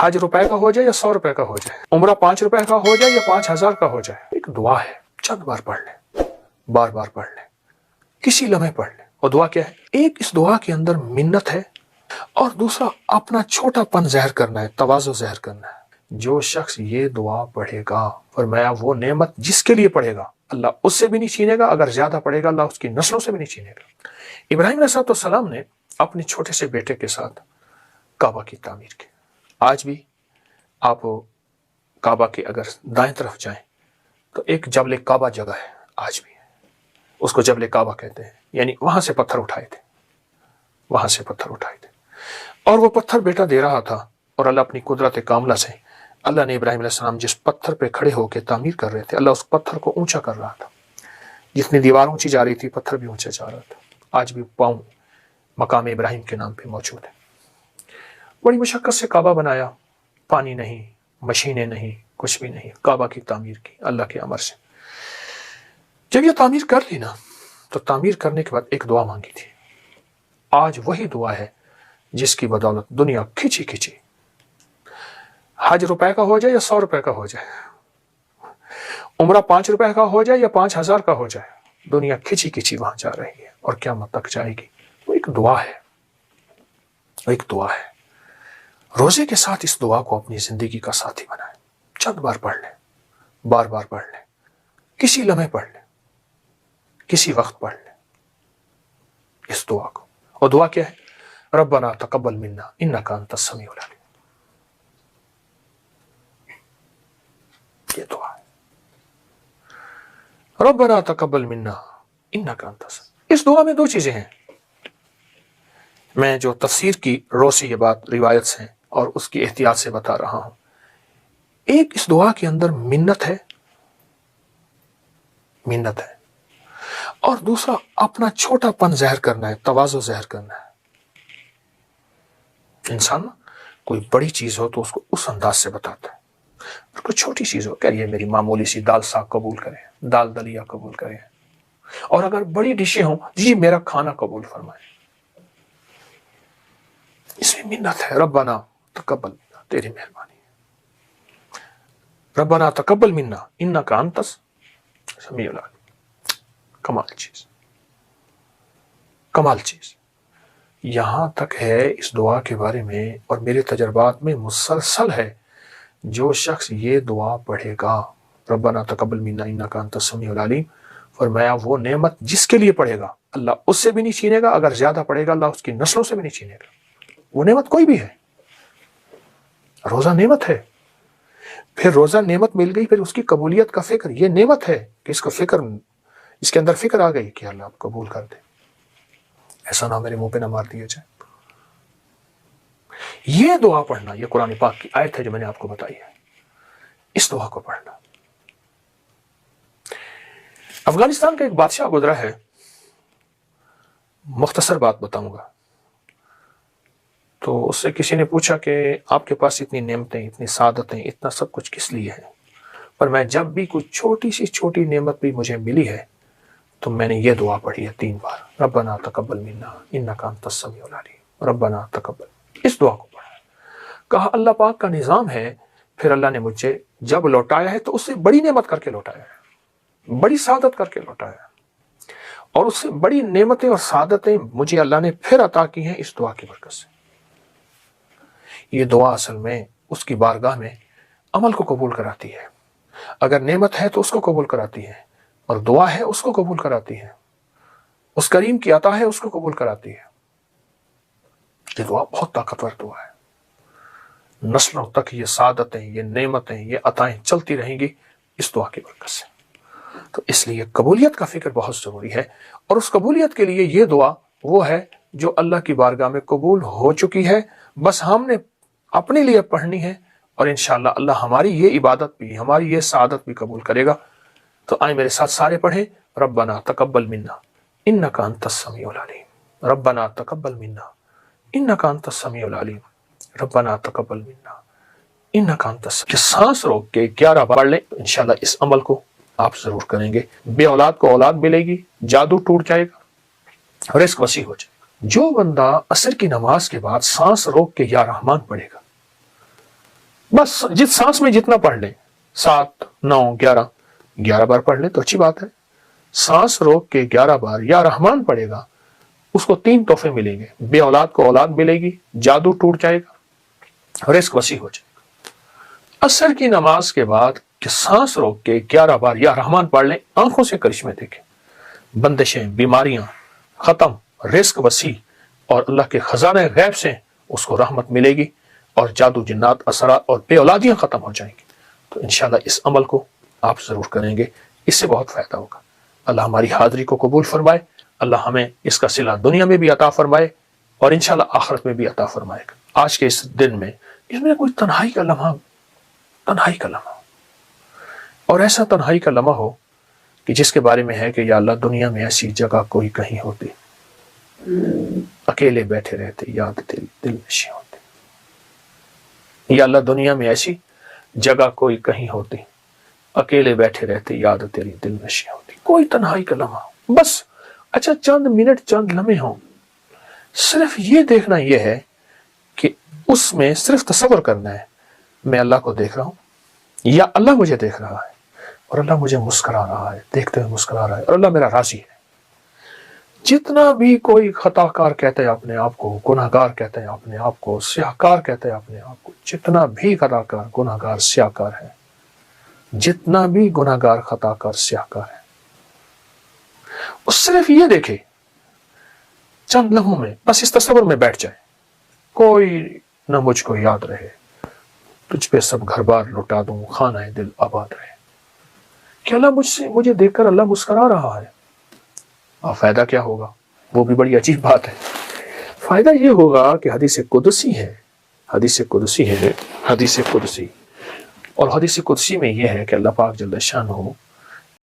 हज रुपए का हो जाए या 100 रुपए का हो जाए, उम्रा 5 रुपए का हो जाए या 5,000 का हो जाए, एक दुआ है, चंद बार पढ़ लें, बार बार पढ़ लें, किसी लम्हे पढ़ लें। और दुआ क्या है? एक इस दुआ के अंदर मिन्नत है और दूसरा अपना छोटापन ज़ाहिर करना है, तवाज़ु ज़ाहिर करना है। जो शख्स ये दुआ पढ़ेगा, फरमाया वो नेमत जिसके लिए पढ़ेगा अल्लाह उससे भी नहीं छीनेगा, अगर ज्यादा पढ़ेगा अल्लाह उसकी नस्लों से भी नहीं छीनेगा। इब्राहिम अलैहिस्सलाम ने अपने छोटे से बेटे के साथ काबा की तामीर की। आज भी आप काबा के अगर दाएं तरफ जाएं तो एक जबल काबा जगह है, आज भी है, उसको जबल काबा कहते हैं, यानी वहां से पत्थर उठाए थे, वहां से पत्थर उठाए थे। और वो पत्थर बेटा दे रहा था और अल्लाह अपनी कुदरत कामला से अल्लाह ने इब्राहिम अलैहिस्सलाम जिस पत्थर पे खड़े होकर तामीर कर रहे थे, अल्लाह उस पत्थर को ऊंचा कर रहा था। जितनी दीवार ऊंची जा रही थी पत्थर भी ऊंचा जा रहा था। आज भी पाँव मकाम इब्राहिम के नाम पे मौजूद है। बड़ी मुशक्कत से काबा बनाया, पानी नहीं, मशीनें नहीं, कुछ भी नहीं, काबा की तामीर की अल्लाह के अमर से। जब ये तामीर कर ली ना, तो तामीर करने के बाद एक दुआ मांगी थी। आज वही दुआ है जिसकी बदौलत दुनिया खिंची खिंची, हज रुपए का हो जाए या 100 रुपए का हो जाए, उम्रा 5 रुपए का हो जाए या 5,000 का हो जाए, दुनिया खिंची खिंची वहां जा रही है और क़यामत तक जाएगी। वो एक दुआ है, वो एक दुआ है। रोजे के साथ इस दुआ को अपनी जिंदगी का साथी बनाएं। चंद बार पढ़ लें, बार बार पढ़ लें, किसी लम्हे पढ़ लें, किसी वक्त पढ़ लें इस दुआ को। और दुआ क्या है? रब्बना तकब्बल मिन्ना इन्नका अंतस समीउल अलीम। ये दुआ है, रब्बना तकब्बल मिन्ना इन्नका अंतस। इस दुआ में दो चीजें हैं। मैं जो तफसीर की रोसी ये बात रिवायत से और उसकी एहतियात से बता रहा हूं। एक इस दुआ के अंदर मिन्नत है, मिन्नत है, और दूसरा अपना छोटापन ज़ाहिर करना है, तवाज़ु ज़ाहिर करना है। इंसान कोई बड़ी चीज हो तो उसको उस अंदाज से बताता है, और कोई छोटी चीज हो, कह ये मेरी मामूली सी दाल साग कबूल करें, दाल दलिया कबूल करें, और अगर बड़ी डिशें हों, जी मेरा खाना कबूल फरमाए। इसमें मिन्नत है। रब्बना तकब्बल, तेरी मेहरबानी है, रब्बना तकब्बल मिन्ना इन्नका अंतस समीउल अलीम। कमाल चीज, कमाल चीज। यहां तक है इस दुआ के बारे में, और मेरे तजर्बात में मुसलसल है, जो शख्स ये दुआ पढ़ेगा, रब्बना तकब्बल मिन्ना इन्नका अंतस समीउल अलीम, फरमाया वो नेमत जिसके लिए पढ़ेगा अल्लाह उससे भी नहीं छीनेगा, अगर ज्यादा पढ़ेगा अल्लाह उसकी नस्लों से भी नहीं छीनेगा। वो नेमत कोई भी है। रोजा नेमत है, फिर रोजा नेमत मिल गई, फिर उसकी कबूलियत का फिक्र, ये नेमत है कि इसका फिक्र, इसके अंदर फिक्र आ गई कि अल्लाह कबूल कर दे, ऐसा ना मेरे मुंह पे ना मार दिया जाए। ये दुआ पढ़ना, ये कुरान पाक की आयत है जो मैंने आपको बताई है, इस दुआ को पढ़ना। अफगानिस्तान का एक बादशाह गुजरा है, मुख्तसर बात बताऊंगा। तो उससे किसी ने पूछा कि आपके पास इतनी नेमतें, इतनी सादतें, इतना सब कुछ किस लिए है? पर मैं जब भी कुछ छोटी सी छोटी नेमत भी मुझे मिली है तो मैंने ये दुआ पढ़ी है 3 बार, रब्बना तकब्बल मिन्ना इन्नका अंतस समीउल अलीम, रब्बना तकब्बल। इस दुआ को पढ़ा, कहा अल्लाह पाक का निज़ाम है, फिर अल्लाह ने मुझे जब लौटाया है तो उससे बड़ी नेमत करके लौटाया है, बड़ी सादत करके लौटाया है, और उससे बड़ी नेमतें और सादतें मुझे अल्लाह ने फिर अता की हैं इस दुआ की बरकत से। ये दुआ असल में उसकी बारगाह में अमल को कबूल कराती है। अगर नेमत है तो उसको कबूल कराती है, और दुआ है उसको कबूल कराती है, उस करीम की अता है उसको कबूल कराती है। ये दुआ बहुत ताकतवर दुआ है। नस्लों तक ये सादतें, ये नेमतें, ये अताएं चलती रहेंगी इस दुआ की बरकत से। तो इसलिए कबूलियत का फिक्र बहुत जरूरी है, और उस कबूलियत के लिए ये दुआ वो है जो अल्लाह की बारगाह में कबूल हो चुकी है, बस हमने अपने लिए पढ़नी है, और इंशाअल्लाह अल्लाह हमारी ये इबादत भी, हमारी ये सादत भी कबूल करेगा। तो आए मेरे साथ सारे पढ़ें, रब्बना तकब्बल मिन्ना इन्नका अंतस समीउल अलीम, रब्बना तकब्बल मिन्ना इन्नका अंतस समीउल अलीम, रब्बना तकब्बल मिन्ना इन्नका अंतस। सांस रोक के 11 बार पढ़ लें, इंशाअल्लाह इस अमल को आप जरूर करेंगे। बे औलाद को औलाद मिलेगी, जादू टूट जाएगा, रिस्क वसी हो जाएगा। जो बंदा असर की नमाज के बाद सांस रोक के या रहमान पढ़ेगा, बस जिस सांस में जितना पढ़ लें, 7, 9, 11 बार पढ़ लें तो अच्छी बात है। सांस रोक के 11 बार या रहमान पढ़ेगा, उसको 3 तोहफे मिलेंगे। बे औलाद को औलाद मिलेगी, जादू टूट जाएगा, रिस्क वसी हो जाएगा। असर की नमाज के बाद कि सांस रोक के 11 बार या रहमान पढ़ लें, आंखों से करिश्मे देखें, बंदिशें, बीमारियां खत्म, रिस्क वसी, और अल्लाह के खजाने गैब से उसको रहमत मिलेगी और जादू जिन्नात असरात और बेऔलादियां खत्म हो जाएंगी। तो इंशाल्लाह इस अमल को आप जरूर करेंगे, इससे बहुत फायदा होगा। अल्लाह हमारी हाजिरी को कबूल फरमाए, अल्लाह हमें इसका सिला दुनिया में भी अता फरमाए और इंशाल्लाह आखिरत में भी अता फरमाएगा। आज के इस दिन में इसमें कोई तन्हाई का लम्हा और ऐसा तन्हाई का लम्हा हो कि जिसके बारे में है कि या अल्लाह दुनिया में ऐसी जगह कोई कहीं होती, अकेले बैठे रहते, याद तेरी दिल नशी होती। या अल्लाह दुनिया में ऐसी जगह कोई कहीं होती, अकेले बैठे रहते, याद तेरी दिल नशी होती। कोई तन्हाई का लम्हा बस, अच्छा चंद मिनट, चंद लम्हे हों, सिर्फ ये देखना यह है कि उसमें सिर्फ तसव्वुर करना है मैं अल्लाह को देख रहा हूं या अल्लाह मुझे देख रहा है और अल्लाह मुझे मुस्कुरा रहा है, देखते हुए मुस्कुरा रहा है और अल्लाह मेरा राजी है। जितना भी कोई खताकार कहते हैं अपने आप को, गुनाहगार कहते हैं अपने आप को, स्याहकार कहते हैं अपने आप को, जितना भी खताकार गुनाहगार स्याहकार है, जितना भी गुनाहगार खताकार स्याहकार है, वो सिर्फ ये देखे चंद लम्हों में, बस इस तस्वीर में बैठ जाए, कोई न मुझको याद रहे, तुझ पे सब घर बार लुटा दूं, खाना है दिल आबाद रहे। कि अल्लाह मुझे देखकर अल्लाह मुस्कुरा रहा है। और फायदा क्या होगा, वो भी बड़ी अजीब बात है। फायदा ये होगा कि हदीस कुदसी है, हदीस कुदसी है, हदीस कुदसी, और हदीस कुदसी में यह है कि अल्लाह पाक जल्ल शान हो